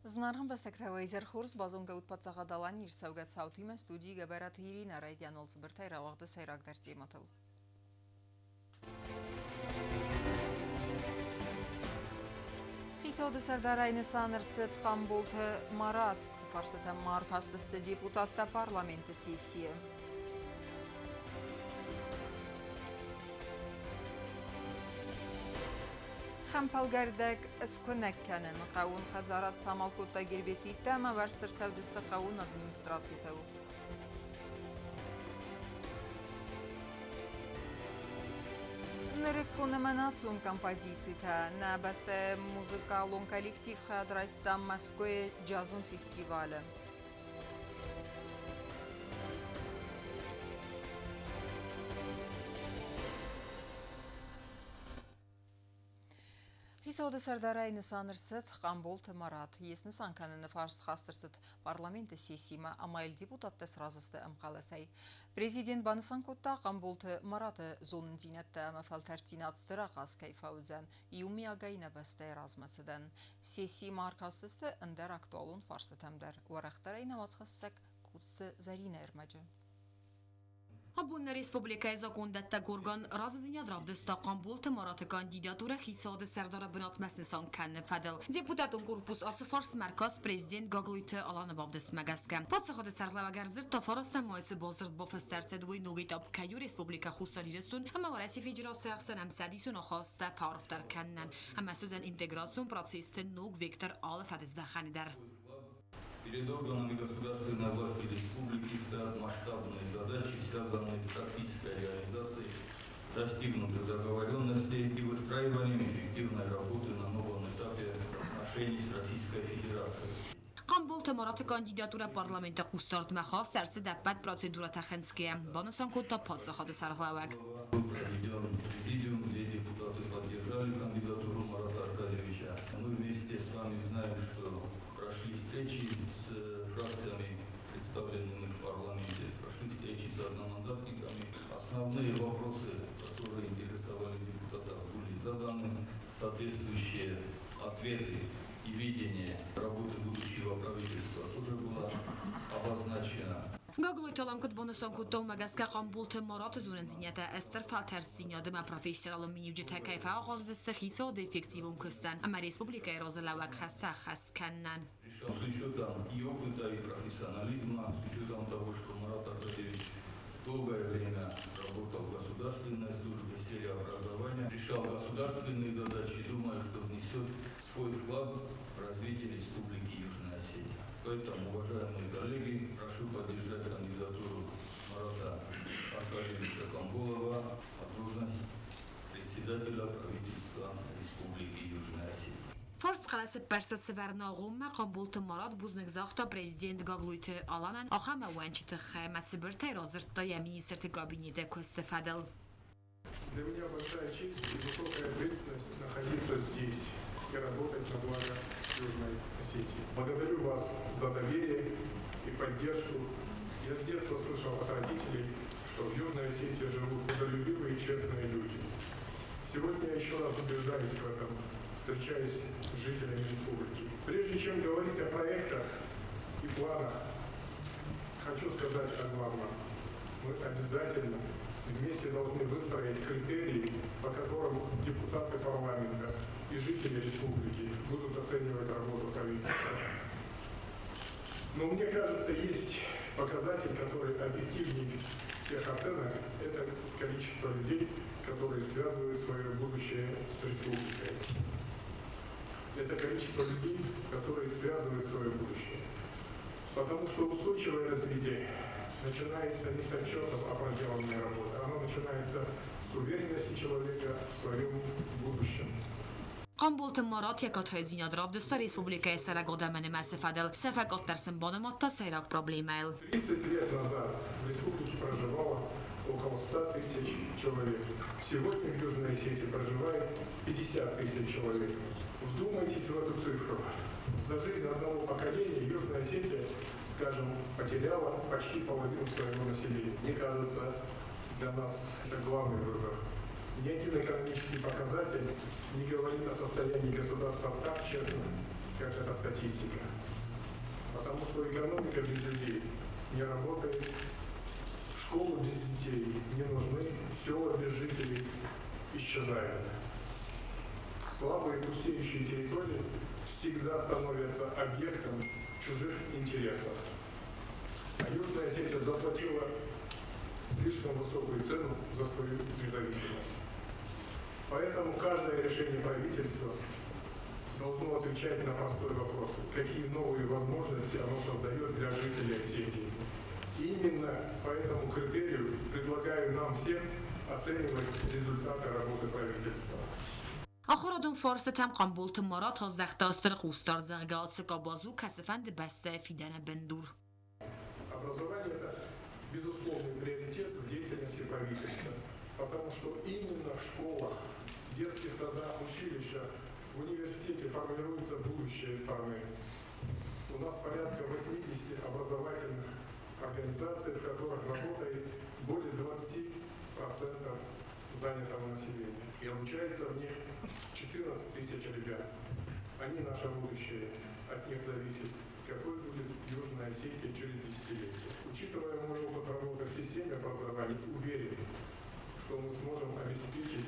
Знархан бастактавайзер хурс базонга утпацағадалан ирсаугат саутима студига барат Ирина Райдян олсыбыртай равағды сайрагдар тематыл. Хитоды сардарайны санырсыт Қамболты Марат цифарсыта маркастысты депутатта парламенті сессия. Хампалгардак сконекканын қауын хазарат самалкотта гербетитті әмі варстыр сәудісті қауын администрациятыл. Нырыккуны манацун композицията на басте музыкалун коллектив хадрайста Москве джазун фестиваля. Хисоды сардарайны санырсыт Қамболты Марат есіні санканыны фарст хастырсыт парламенті сессима амайл депутатты сразысты ымқаласай. Президент банысан котта Қамболты Мараты зонын динетті әмәфәл тәртинатстыра қаз кайфаудзан иуми агайна бастай размацыдан. Сессия маркастысты ындер актуалун фарсты тәмдер. Уарақтарайна вацхассак кутсты Зарина Эрмаджы. Абунна республикай закондатта горган разыдыня дравдыста Қамболты Мараты кандидатура хисады сардара бынатмасны санканны фадыл. Депутатун корпус асы фарс маркас президент Гаглойты аланы бавдыст магаска. Подсахады сарлава гарзыр тафарастан майсы базырд бафастарцы дуй ногитаб каю республика хусали рестун, ама вараси федерация ахсан амсадисун ахаста фарфтар каннан. Ама сөзен интеграцион процесстен ног вектор алы фадызда ханидар. Перед органами государственной власти республики стоят масштабные задачи, связанные с практической реализацией достигнутых договоренностей и выстраиванием эффективной работы на новом этапе отношений с Российской Федерацией. Қамболты Мараты кандидатура парламента кустард махас терси даппат процедура тахенские. Банасан котта подсахады сарглавак. Проведен президиум, где депутаты поддержали кандидатуру Марата Аркадьевича. Мы вместе с вами знаем, что прошли встречи с фракциями, представленными в парламенте, прошли встречи с одномандатниками. Основные вопросы, которые интересовали депутатов, были заданы, соответствующие ответы и видение работы будущего правительства тоже было обозначено. Гаглой таланкут банасан кутта магаска Қамболты Мараты зунензинята эстер фалтерсиньяды ма профессионалом минюджета кайфа агаздысты хисады эффективун кыстан. Ама республика розалавак хаста хаст каннан. С учетом и опыта, и профессионализма, с учетом того, что Марат Аркадьевич долгое время работал в государственной службе в сфере образования, решал государственные задачи, думаю, что внесет свой вклад в развитие Республики Южная Осетия. Поэтому, уважаемые коллеги, прошу поддержать кандидатуру Марата Аркадьевича Камболова на должность председателя правительства Республики Южная Осетия. Форст қаласы персасы варнағымма Қамболты Марат бузнықзақта президент Гаглойты аланан ахама уанчитых мәсібіртай разыртта я министрты кабинеті көстефадыл. Для меня большая честь и высокая ответственность находиться здесь и работать на благо Южной Осетии. Благодарю вас за доверие и поддержку. Я с детства слышал от родителей, что в Южной Осетии живут трудолюбивые и честные люди. Сегодня я еще раз убеждаюсь в этом, встречаясь с жителями республики. Прежде чем говорить о проектах и планах, хочу сказать о главном. Мы обязательно вместе должны выстроить критерии, по которым депутаты парламента и жители республики будут оценивать работу правительства. Но мне кажется, есть показатель, который объективнее всех оценок, это количество людей, которые связывают свое будущее с республикой. Это количество людей, которые связывают свое будущее. Потому что устойчивое развитие начинается не с отчетов о проделанной работе, оно начинается с уверенности человека в своем будущем. Қамболты Марат якатхай динядравдыста республикая сарагодаманы мәсіфадыл. Сәфәк аттарсын баныматта сайрак проблемайл. 30 лет назад в республике проживало около 100 тысяч человек. Сегодня в Южной Осетии проживает 50 тысяч человек. Вдумайтесь в эту цифру. За жизнь одного поколения Южная Осетия, скажем, потеряла почти половину своего населения. Мне кажется, для нас это главный вызов. Ни один экономический показатель не говорит о состоянии государства так честно, как эта статистика. Потому что экономика без людей не работает, школы без детей не нужны, села без жителей исчезают. Слабые пустеющие территории всегда становятся объектом чужих интересов. А Южная Осетия заплатила слишком высокую цену за свою независимость. Поэтому каждое решение правительства должно отвечать на простой вопрос, какие новые возможности оно создает для жителей Осетии. Именно по этому критерию предлагаю нам всем оценивать результаты работы правительства. آخرادون فارس تم قنبول تمارات هازده تاستر خوستار زغگات سکابازو کسفند بسته فیدن بندور. Образование – это безусловный приоритет в деятельности правительства, потому что именно в школах, детских садах, училищах, в университете формируется будущее страны. У нас порядка 80 образовательных организаций, в которых работает более 20% занятого населения. И обучается в них 14 тысяч ребят. Они наше будущее. От них зависит, какой будет Южная Осетия через десятилетия. Учитывая мой опыт работы в системе образования, уверен, что мы сможем обеспечить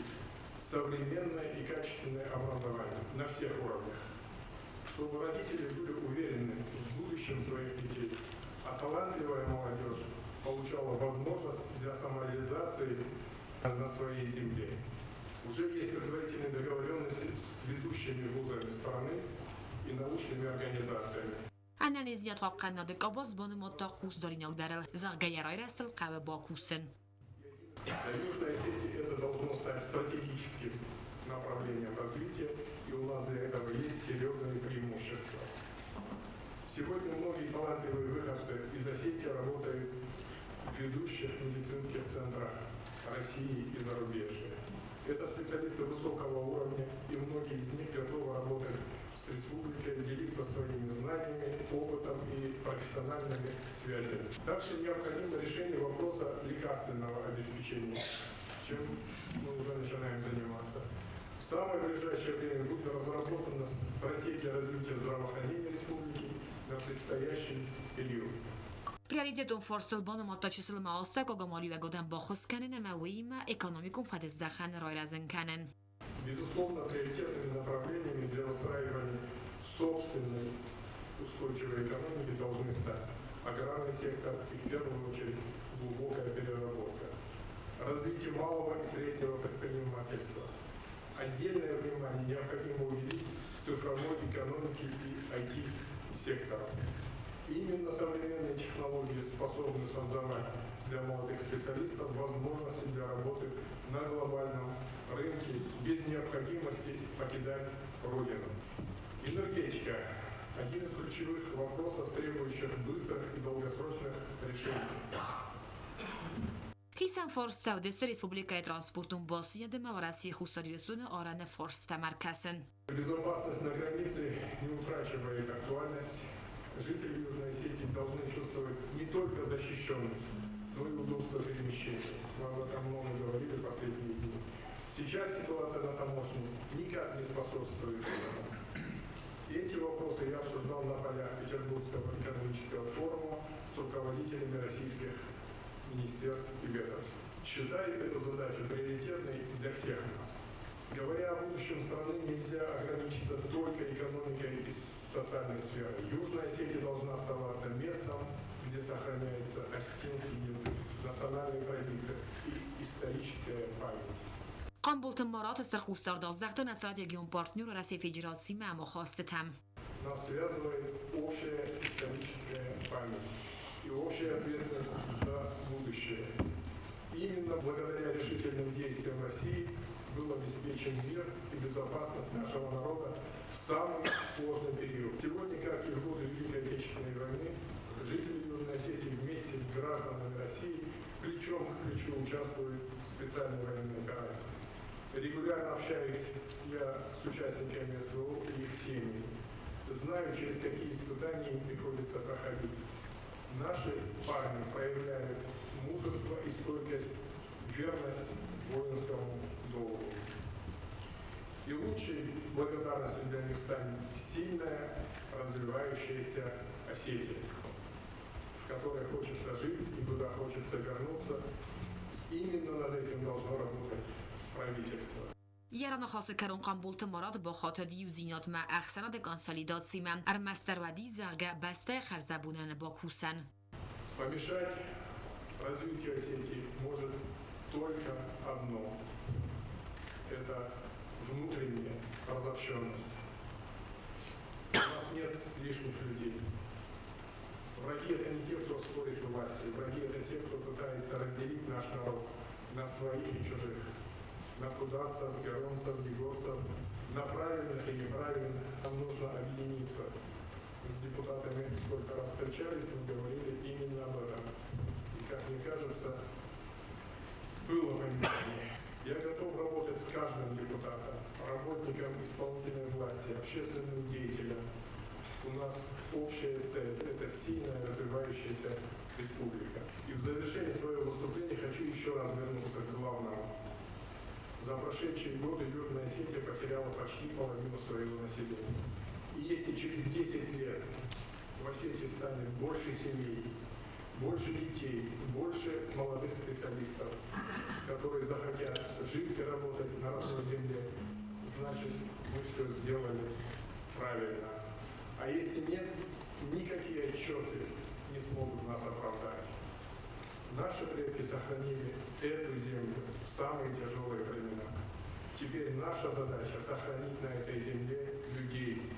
современное и качественное образование на всех уровнях, чтобы родители были уверены в будущем своих детей, а талантливая молодежь получала возможность для самореализации на своей земле. Уже есть предварительные договоренности с ведущими вузами страны и научными организациями. Annen is jatlap kannadik abaz banımata khus darinyak daril zagaya rayrastil qawe bakusen. Для Южной Осетии это должно стать стратегическим направлением развития, и у нас для этого есть серьезные преимущества. Сегодня многие талантливые выходцы из Осетии работают в ведущих медицинских центрах России и зарубежья. Это специалисты высокого уровня, и многие из них готовы работать с республикой, делиться своими знаниями, опытом и профессиональными связями. Также необходимо решение вопроса лекарственного обеспечения, чем мы уже начинаем заниматься. В самое ближайшее время будет разработана стратегия развития здравоохранения республики на предстоящий период. Prioriteton forstul banımata çisilme asta kogamali ve godan bakhus kanen mawim ekonomikum fadizdahan rayrazın kanen. Безусловно, приоритетными направлениями для выстраивания собственной устойчивой экономики должны стать аграрный сектор и, в первую очередь, глубокая переработка, развитие малого и среднего предпринимательства. Отдельное внимание необходимо уделить цифровой экономике и IT-сектору. Именно современные технологии способны создавать для молодых специалистов возможности для работы на глобальном рынке без необходимости покидать родину. Энергетика – один из ключевых вопросов, требующих быстрых и долгосрочных решений. Kisem Forsta Odessa Республикой транспортун басия демавраси хусарисуны араны Forsta маркасен. Безопасность на границе не утрачивает актуальность. Жители Южной Осетии должны чувствовать не только защищенность, но и удобство перемещения. Мы об этом много говорили в последние дни. Сейчас ситуация на таможне никак не способствует этому. Эти вопросы я обсуждал на полях Петербургского экономического форума с руководителями российских министерств и ведомств. Считаю эту задачу приоритетной для всех нас. Говоря о будущем страны, нельзя ограничиться только экономикой и социальной сферой. Южная Осетия должна оставаться местом, где сохраняется осетинский язык, национальные традиции и историческая память. قنبول تمارات استرخوستار 12 استراتيجيون партнер России Федерации мама хостетам. Нас связывает общая историческая память и общая ответственность за будущее. Именно благодаря решительным действиям России был обеспечен мир и безопасность нашего народа в самый сложный период. Сегодня, как и в годы Великой Отечественной войны, жители Южной Осетии вместе с гражданами России плечом к плечу участвуют в специальной военной операции. Регулярно общаюсь я с участниками СВО и их семьями. Знаю, через какие испытания им приходится проходить. Наши парни проявляют мужество и стойкость, верность воинскому долгу. И лучшей благодарностью для них станет сильная, развивающаяся Осетия, в которой хочется жить и куда хочется вернуться. Именно над этим должно работать правительство. Yaranxası کرون قنبولت مراد با خاطری و زینات ما اخسناد کنسالیداسی من ارمستر و دی زرگه بسته خرزبونن با کوسن. Помешать развитию Осетии может только одно. Это внутренняя разобщенность. У нас нет лишних людей. Враги — это не те, кто спорит с властью. Враги — это те, кто пытается разделить наш народ на своих и чужих. На кудацев, геронцев, егорцев, на правильных и неправильных. Нам нужно объединиться. С депутатами сколько раз встречались, мы говорили именно об этом. И, как мне кажется, было понимание. Я готов работать с каждым депутатом, работником исполнительной власти, общественным деятелем. У нас общая цель – это сильная развивающаяся республика. И в завершении своего выступления хочу еще раз вернуться к главному. За прошедшие годы Южная Осетия потеряла почти половину своего населения. И если через 10 лет в Осетии станет больше семей, больше детей, больше молодых специалистов, которые захотят жить и работать на родной земле, значит, мы все сделали правильно. А если нет, никакие отчеты не смогут нас оправдать. Наши предки сохранили эту землю в самые тяжелые времена. Теперь наша задача — сохранить на этой земле людей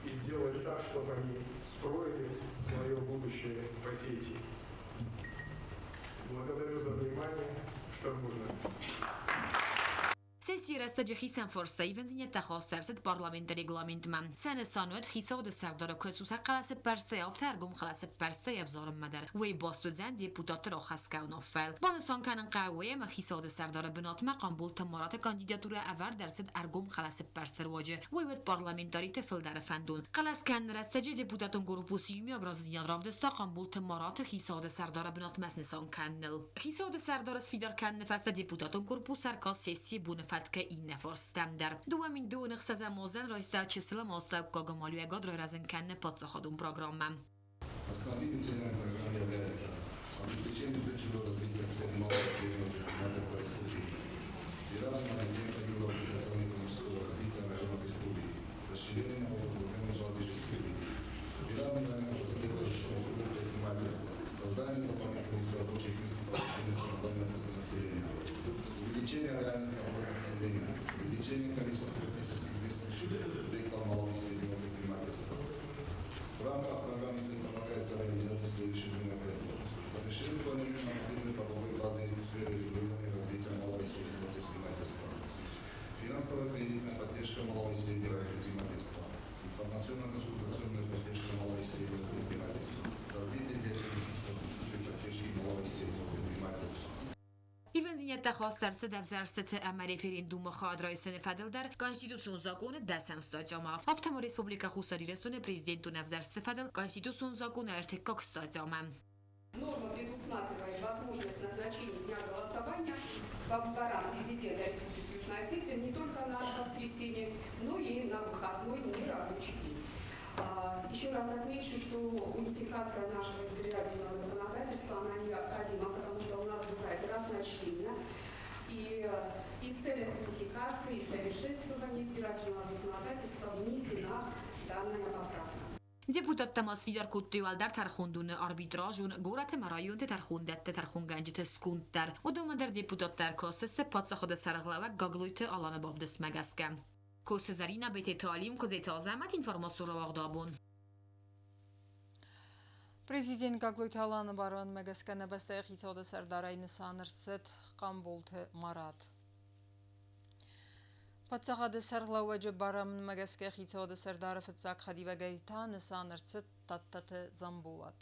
и сделать так, чтобы они строили свое будущее в Осетии. Благодарю за внимание, что нужно. Sesi رسته خیسن فرسایی ونزینه تخواسترسد پارلمنت رگلامنت من سن سانوت خیصاد سردار کسوس قلس پرسته آف ترگم خلاص پرسته افزار مدر وی باستو زن دیپوتات را خسکون آفل بانسان کنن قوی ما خیصاد سردار بنات مقام بولت مرات کاندیداتور اول درصد ارگم خلاص پرسته واجه وی ود پارلمنتاری تفل در فندون قلس کن رسته دیپوتاتون گروپوسیومی اگرازیان رافدستا قام بولت مرات خیصاد سردار بنات مسنسان کنل خیصاد سردار سفیدار کن نفست دیپوتاتون گروپوس سرکاس سیسی بون که این نفرستم در دوامین دو نخص مازن رایسته چسل ماسته کاغمالی اگاد رای رزن کنه подсоходом программам. Основными целями программы являются обеспечение устойчивого развития сферы малого и среднего предпринимательства республики, приравнивание темпа и социально-экономического развития районов республики, расширение налогооблагаемой базы республики, приравнивание последовательного предпринимательства, создание дополнительных рабочих мест и повышение стандартности населения, увеличение реальных работных населения, увеличение количества практических действующих субъектов малого и среднего предпринимательства. В рамках программы предполагается реализация следующих мероприятий. Совершенствование нормативной правовой базы в сфере регулирования развития малого и среднего предпринимательства. Финансовая кредитная поддержка малого и среднего предпринимательства. Информационно-консультационная поддержка малого и среднего предпринимательства. Развитие для поддержки малого и среднего предпринимательства. Ивензинет тخواسترسد افزرست امر رفرندوم خواهد رایسن فدل در کانستیتوسیون زاکون دسم статьяма. Автома республика Хусари ресуне президенту навзарст федел конституцион закона РТК статьяма. Норма предусматривает возможность назначения дня голосования по выборам президента Республики Южная Осетия не только на воскресенье, но и на выходной нерабочий день. Еще раз отмечу, что унификация нашего избирательного законодательства, она необходима, потому что у нас бывает разночтение. И в целях унификации и совершенствования избирательного законодательства внесена данная поправка. Депутат Тамас Фидер Куттивал در ترخوندون آربیتراژون گورت مرایونت ترخوندت ترخونگنجت سکونتر و دوم در депутат در کاستست پادس خود سرغلوه گاگلویت آلان بافدست مگسکم. کوست زرینه بیت تعلیم کزیت آزمت اینفرماسیون رو واقدابون. Президент Гаглойт Аланы баран мәгәскәне бәстәй хитсады сәрдарайны санырсыт Қамболты Марат. Подсағады сәрлау әжі барамын мәгәскә хитсады сәрдары фітсақ хадивәгәйтаны санырсыт таттаты замбулат.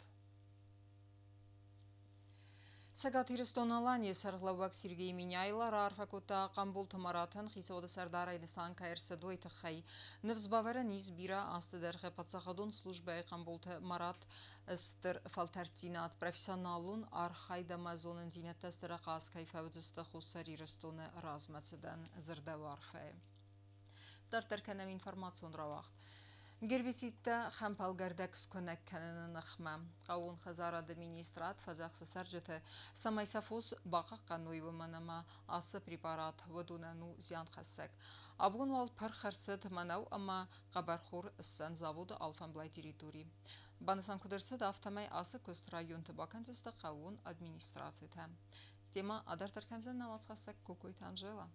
Сагатирстон Алания сәрлауак Сергей Миняйлар арфакута Қамболты Маратын хитсады сәрдарайны санка әрсідой тұқай. Невзбаверен избира астыдәрғі подсағадон службай Қамболты Марат استر فالترتینات پروفسیونالون آرخایدا مزونن دینت استر قاس کیف ودست خوسری رستون رازمتدن زرد وارفه. Դարտերքանեմ ինֆորմացիոն ռավաղ Գերբիցիտը խամպալ գարդակ սկոնակ կանանը նխմա Qawun խզար администрат фазахсы сарджеты самайсафус баqa qannoy выманама асы препарат водунану зян хассак. Абун вал пархарсет манау ама қабархур сан заводы алфамблай территории. Банасан кудерсет автомай асы көст район табаканзыста Qawun администрацията. Тема адартарканзан намац хассак кокой Анжела.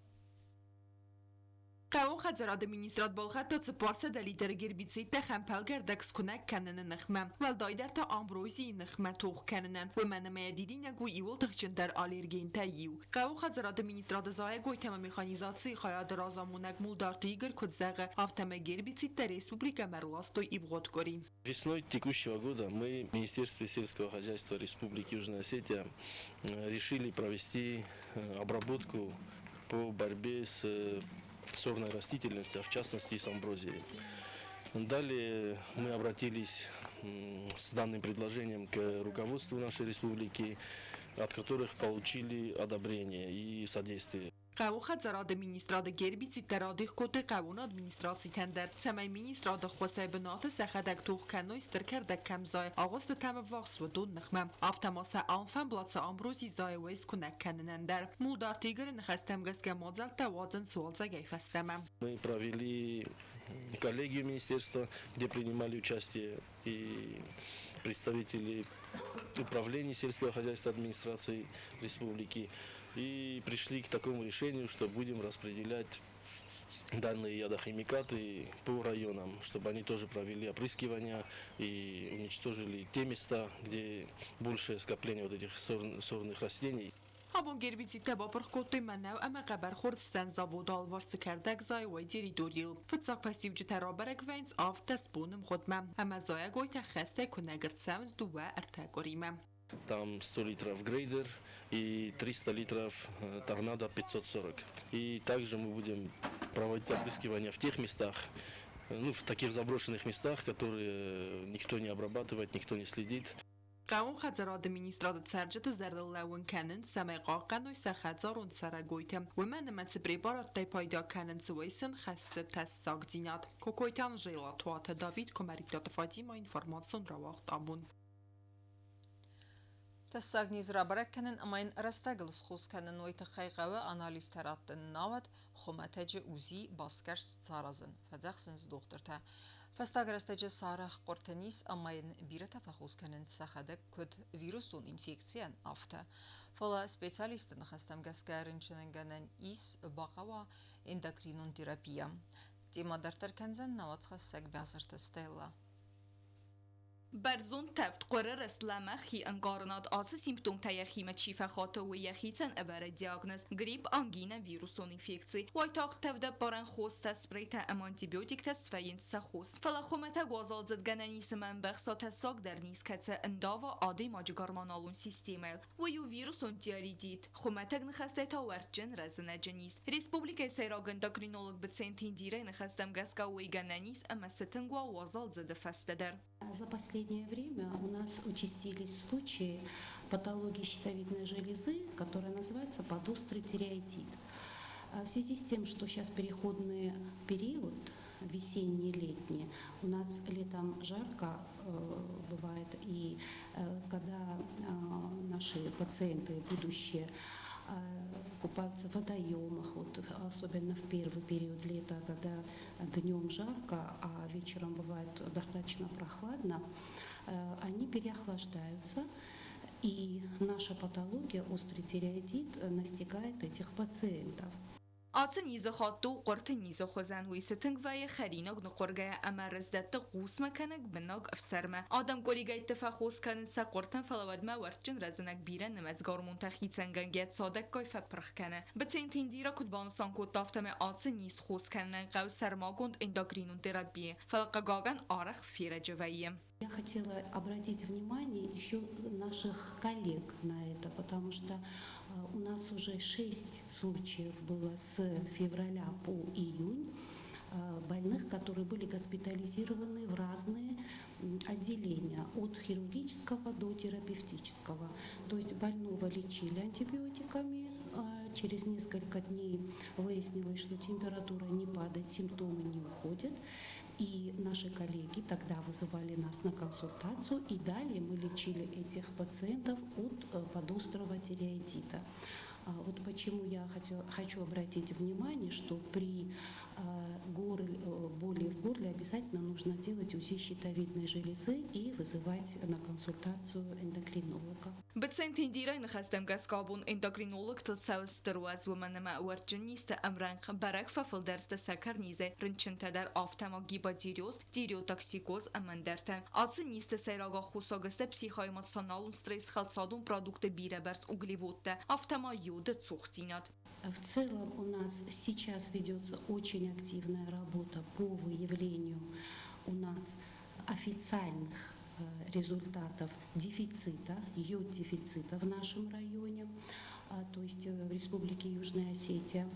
Qawun xazar администрат bolxat ta цепарса da lider Gerbitsite xampal gardek skunak kanını nıxma. Vel dayder ta ambrozi nıxma toğ kanının. Ve menamaya didine gu iwol tıxçındar alergen ta yiw. Qawun xazar администрат zaya goy tema mexanizatsiya xaya darazamunak muldar tiger kudzağı avtama Gerbitsite Республика Мерластоy ивгот корин. Весной текущего года мы в Министерстве сельского хозяйства Республики Южная Осетия решили провести обработку по борьбе с сорной растительностью, а в частности с амброзией. Далее мы обратились с данным предложением к руководству нашей республики, от которых получили одобрение и содействие. Qawun xazar администрада Gerbitsite radix kote Qawun администрациян der samay ministrada xosay binat saxadak toğ kanoy stirkerdak kamzay ağust tam vaxs ve don nıxma avtamasa anfan blatsa ambrozi zay weis kunak kanınan der muldar tiger nxastam gaska modzal tawadzın sualza gayfastama. Мы провели коллегию министерства, где принимали участие и представители управления сельского хозяйства администрации республики. И пришли к такому решению, что будем распределять данные ядохимикаты по районам, чтобы они тоже провели опрыскивание и уничтожили те места, где большее скопление вот этих сорных растений. Abon Gerbitsite bapır kotoy manav ama qabarxord stan zavod alvarsı kardak zay way teritorial. Fıtsak pastivci teraberek veins av tasponim xodma. Ama zaya goy ta xaste kunagert sound duwa artagorima. Там 100 литров грейдер и 300 литров торнадо 540. И также мы будем проводить опрыскивание в тех местах, ну, в таких заброшенных местах, которые никто не обрабатывает, никто не следит. Qawun xazar администрада царджета зардаллаун канын самай qaqanoy saxazarun saragoytem. Ve menemet preparat tay payda kanın svaysen xasse tas sagdinat. Kokoytan jela tuata David Komarikdata Fatima informasyon ravaqt abun. Тасагниз рабаракканын амайн растагыл схусканын вайтахайгавы анализ тараттын нават хоматаджи узи баскарс царазын. Фадзахсынз докторта. Фастаграстаджи сарах қортанис амайн бирата фахусканын цахадак көд вируsun инфекциян афта. Фала специалистын хастам гаскарынчынынганын ис бағава эндокринун терапия. Тема дартарканзан наватхассак бязырты стелла. برزون تفت قرار اسلامه خی انگارنات آت سیمپتوم تیخیم چیف خاطر و یخیتن ابر دیاگنوز گریپ آنگین ویروسون انفکسی وایتاق تفت بارن خوست تسپری تا ام آنتیبیوتیک تسفین سخوست فلاخومت گوازال زدگننیس من بخصا تساق در نیز کت انداوا آدی ماجگارمانالون سیستیمل و یو ویروسون دیاری دید خومتگ نخسته تا ورجن رزنه جنیز ریسپوبلیک سیراغن داکرینولوگ بسنتین دیره نخستم گسکا و ایگننیس اما ستنگوا وازال زده فسته در. За последнее время у нас участились случаи патологии щитовидной железы, которая называется подострый тиреоидит. В связи с тем, что сейчас переходный период, весенний-летний, у нас летом жарко бывает, и когда наши пациенты будущие купаются в водоемах, вот, особенно в первый период лета, когда днем жарко, а вечером бывает достаточно прохладно, они переохлаждаются, и наша патология, острый тиреоидит, настигает этих пациентов. آتن نیزه خاطو قرط نیزه خوزن وی ستنگ وی خریناگ نقرگه اما رزدت قوس مکنگ بناگ افسرمه آدم گلیگه اتفاقوس کنن سا قرطن فلواد ما ورچن رزنگ بیرن نمزگار منتخی تنگنگیت صادق گای فپرخ کنه بتین تیندیرا کدبانسان کد دافتم آتن نیز خوز کنن قو سرماگوند انداگرینون ترابیه فلقا گاگن آرخ فیره جواییم. Я хотела обратить внимание еще наших коллег на это, потому что у нас уже 6 случаев было с февраля по июнь больных, которые были госпитализированы в разные отделения, от хирургического до терапевтического. То есть больного лечили антибиотиками Через несколько дней выяснилось, что температура не падает, симптомы не уходят. И наши коллеги тогда вызывали нас на консультацию, и далее мы лечили этих пациентов от подострого тиреоидита. Вот почему я хочу обратить внимание, что при боли в горле обязательно нужно делать УЗИ щитовидной железы и вызывать на консультацию эндокринолога. Բցենթին դիրայնը խստեմ գասկաբուն էնդոկրինոլոգ տլսավստրուaz ոմաննամա ուարջնիստը ամրանք բարակ ֆաֆլդերստը սակարնիզե ռնչնտադար ավտամագիբադիրյոս տիրիոտոքսիկոզ ամանդերտը ացնիստը սերագա խուսագստը психоэмоционалун стресс халцадун продукты биреберс углеводты автомайоды цухтинат. В целом у нас сейчас ведется очень активная работа по выявлению у нас официальных результатов дефицита, йод-дефицита в нашем районе, то есть в Республике Южная Осетия.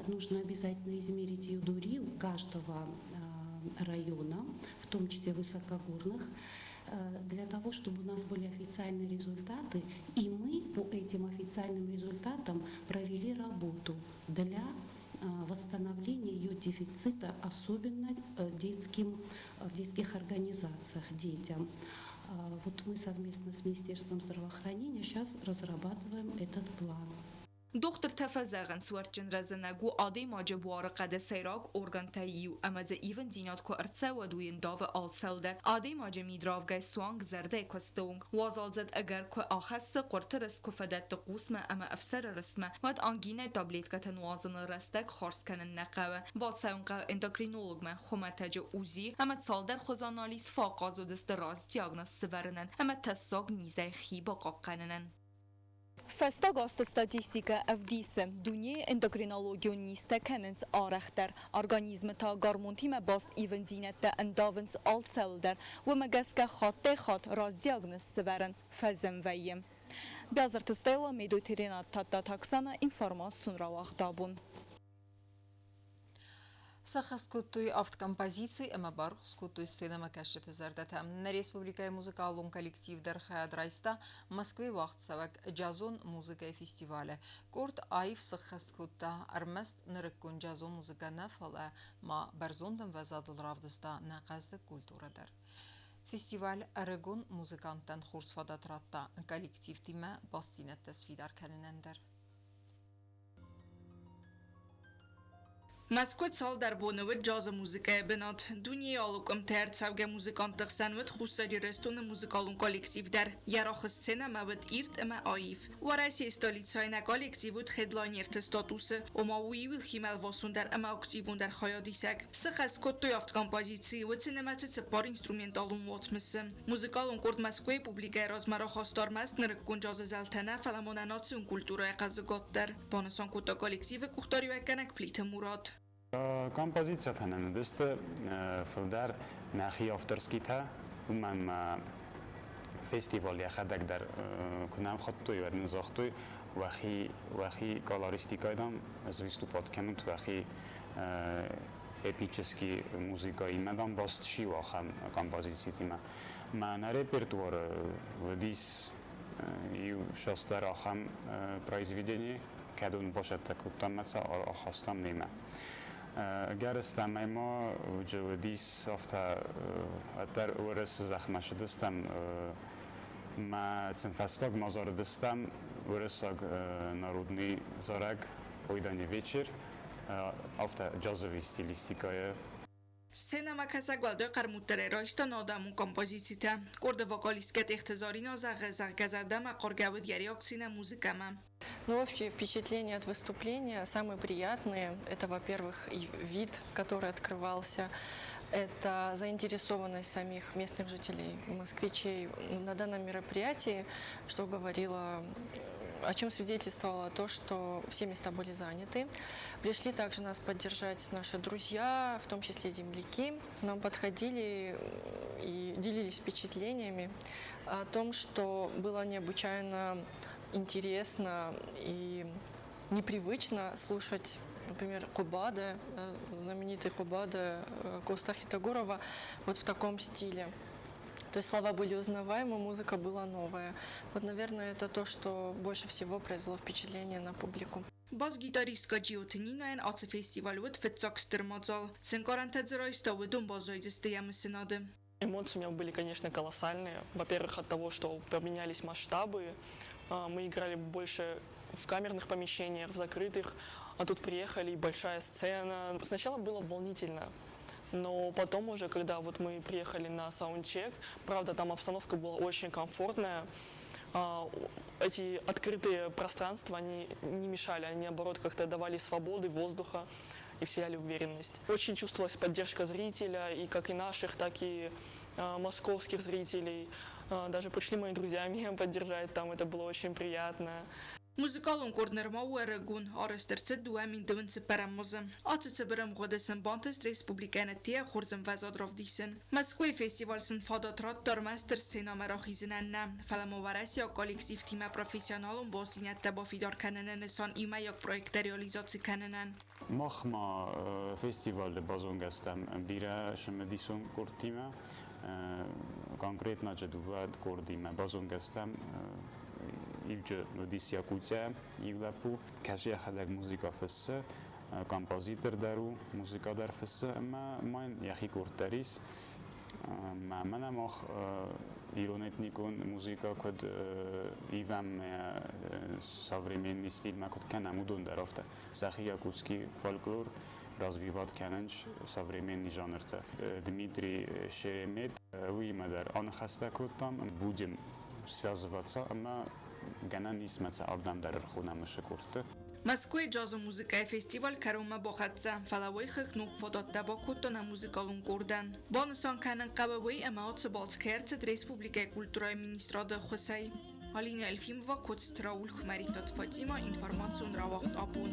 Нужно обязательно измерить йодурию каждого района, в том числе высокогорных, для того, чтобы у нас были официальные результаты, и мы по этим официальным результатам провели работу для восстановления ее дефицита, особенно в детских организациях детям. Вот мы совместно с Министерством здравоохранения сейчас разрабатываем этот план. Доктор Тафазаган суарченразанагу ади маджабуар قد سیراگ ارگانتاییو امز ایون دینات کو ارتسوا دوین داو آلسالده آدی ماجمی دراوگای سوانگ زرده کستونگ وازالزد اگر کو آخست قرترس کو فدت قوسم اما افسر رسمه ود آنگینه تابلیت کتن وازن رستک خارس کنن نقوه باد سونقه اندوکرینولوگ من خمتج اوزی اما سالدر خوزانالیس فاقاز و دست راز دیاگناز سورنن اما تساگ نیزه خیبا قاقننن Festagast statistika evdisem dunye endokrinologioniste kenens arachter organisme ta garmontime bast evendinette endavens alselder و مگسکه خاطه خاط راز دیاگنوز سورن فزم ویم بیازرت استیلا میدوتیرینا تا تاکسانا اینفورماسیون را واخدابون Сахасткутуй автокомпозиции эмабар скутуй сцена макашчеты зардата. На республикай музыкалун коллектив Дархадрайста Москве вахтсавак джазон музыкай фестиваля. Корт айф сахасткута армест нырыккун джазон музыка нафала ма барзондам вазадул равдыста на казды культурадар. Фестиваль Арагон музыканттан хурсфадатратта коллектив тиме бастинет тасфидар каненендер. مسکوت سال در بونوت جاز موزیکای بنات دنیا آلوکم ترد سوگ موزیکانت سنوت خوصدی رستون موزیکالون کالکتیو در یراخ سنه موت ایرت اما آیف و رئیس استالیت ساینه کالکتیوت خدلاینیر تستاتوس و ماوی ویل خیمل واسون در اما اکتیوون در خیادیسک سخص کت توی افت کمپازیسی و سینمات سپار اینسترومنتالون وات مسم موزیکالون کرد مسکوی پوبلیکای رازمرا خواستار مست نرکون جاز زلتنه فلموناناتسون کلتورای قزگات در بانسان کتا کالکتیو کوختاری وکنک پلیت مراد Композицията на дъста филдар нахи авторските умам фестивал яхадак дар кунам хаттой верн захтой вахи колористикайдам аз выступать канут вахи эпический музыка имадам баст шивахам композициите ма на репертуар дис и шастарахам произведение кадун бошад такутамаса ахастам нема گرستم اما جودیس افتا اتر ورس زخم شدستم ما سنفستاگ مازار دستم ورساگ نارودنی زارگ پویدانی ویچر افتا جازوی ستیلیستیکای سцена макасагвалдой қармуттаре райста надамун композицита корда вокалисткет ихтизарина загазадама коргавыд яриоксина музыкама. Ну, общее впечатление от выступления самые приятные. Это, во-первых, вид, который открывался. Это заинтересованность самих местных жителей, москвичей на данном мероприятии, что говорило, о чем свидетельствовало то, что все места были заняты. Пришли также нас поддержать наши друзья, в том числе земляки. К нам подходили и делились впечатлениями о том, что было необычайно интересно и непривычно слушать, например, Кубада, знаменитый Кубада Коста Хитагурова, вот в таком стиле. То есть слова были узнаваемы, музыка была новая. Вот, наверное, это то, что больше всего произвело впечатление на публику. Բազ գիտարիստ կաջիոթինին այն ացը ֆեստիվալուդ վեցակ ստրմածալ, ցենկարանտե ձրայստավը դում բազոյձ ստեյամը սնադը. Эмоции у меня были, конечно, колоссальные. Во-первых, от того, что поменялись масштабы. Мы играли больше в камерных помещениях, в закрытых, а тут приехали и большая сцена. Сначала было волнительно, но потом уже, когда вот мы приехали на саундчек, правда, там обстановка была очень комфортная. Эти открытые пространства, они не мешали, они, наоборот, как-то давали свободы, воздуха и вселяли уверенность. Очень чувствовалась поддержка зрителя, и как и наших, так и московских зрителей. Даже пришли мои друзья меня поддержать там, это было очень приятно. Մուզիկալուն կորներմա ու երեգուն, արեստերցը դու ամին դվն ծպարամոզը, ացը բրեմ գոդեսն բանտես ռեսպուբլիկանը տիա խորզն վազադրով դիսն։ Մոսկվայի ֆեստիվալսն ֆադատրատ դարմաստր սենամերախիզնաննա, ֆալամովարասիա կոլեկտիվ թիմա պրոֆեսիոնալուն բոսինյատ տաբոֆիդար կանենեն սան իմայակ պրոյեկտերի ոլիզոցի կանենեն։ Մախմա ֆեստիվալը բազոնգաստամ բիրա շմդիսուն կորտիմա, կոնկրետնա ջդուվատ կորդիմա բազոնգաստամ Իվջը նոդիսյակուտյա իվլապու կաշի ախադակ մուզիկա ֆսը կամպոզիտր դարու մուզիկա դար ֆսը մայն յախի կորտարիս մամանա մախ իրոնետնիկոն մուզիկա կոդ իվամ современный стиль макот канамудон дарофта сахи якутский фольклор развивать кананч современный жанр-то Дмитрий Шеремет уймадар он хастакотам будем связываться Գանանիսմացա աբդամդար խունամը շկուրտը Մոսկվայի ջազ մուզիկայի ֆեստիվալ կարոմա բոխացա ֆալավոյ խխնուկ ֆոտոտաբոկուտոնա մուզիկալուն կորդան Բոնուսան կանան կաբավոյ ամաոցը բալցքերցը ռեսպուբլիկայի կուլտուրայի մինիստրադը խոսայի Alina Elfimova կոց տրաուլ խմարիտոտ Ֆատիմա ինֆորմացիոն ռավաղտ ապուն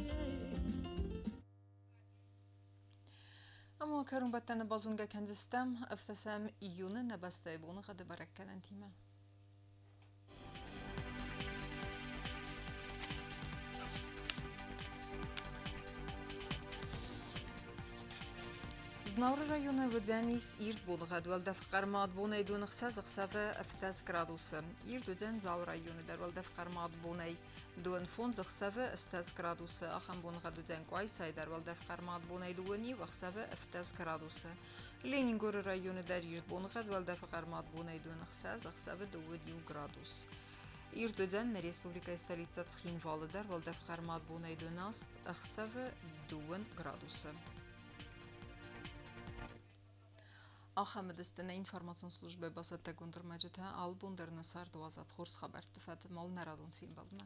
اما كارون بتنا بازونجا كنزستم افتسام ايون نبستيبون غد بركن انتيما Znaury rayonu Vudzanis İrt bulğadval da fqarmad bunay dun xsaz xsava aftas gradusy. İrt Vudzan Zaur rayonu darval da fqarmad bunay dun fon xsava astas gradusy. Axan bunğa Vudzan Qaysay darval da fqarmad bunay duni va xsava aftas gradusy. Leningor rayonu dar İrt bunğadval da fqarmad bunay dun xsaz xsava 2 gradus. İrt Vudzan Respublika stolitsa Txinvalı darval da fqarmad bunay dunast xsava 2 gradusy. Алхамедистина информацион службе басата гундермаджета албундерна сардуазат хорс хабар тфат мал нарадун фин балма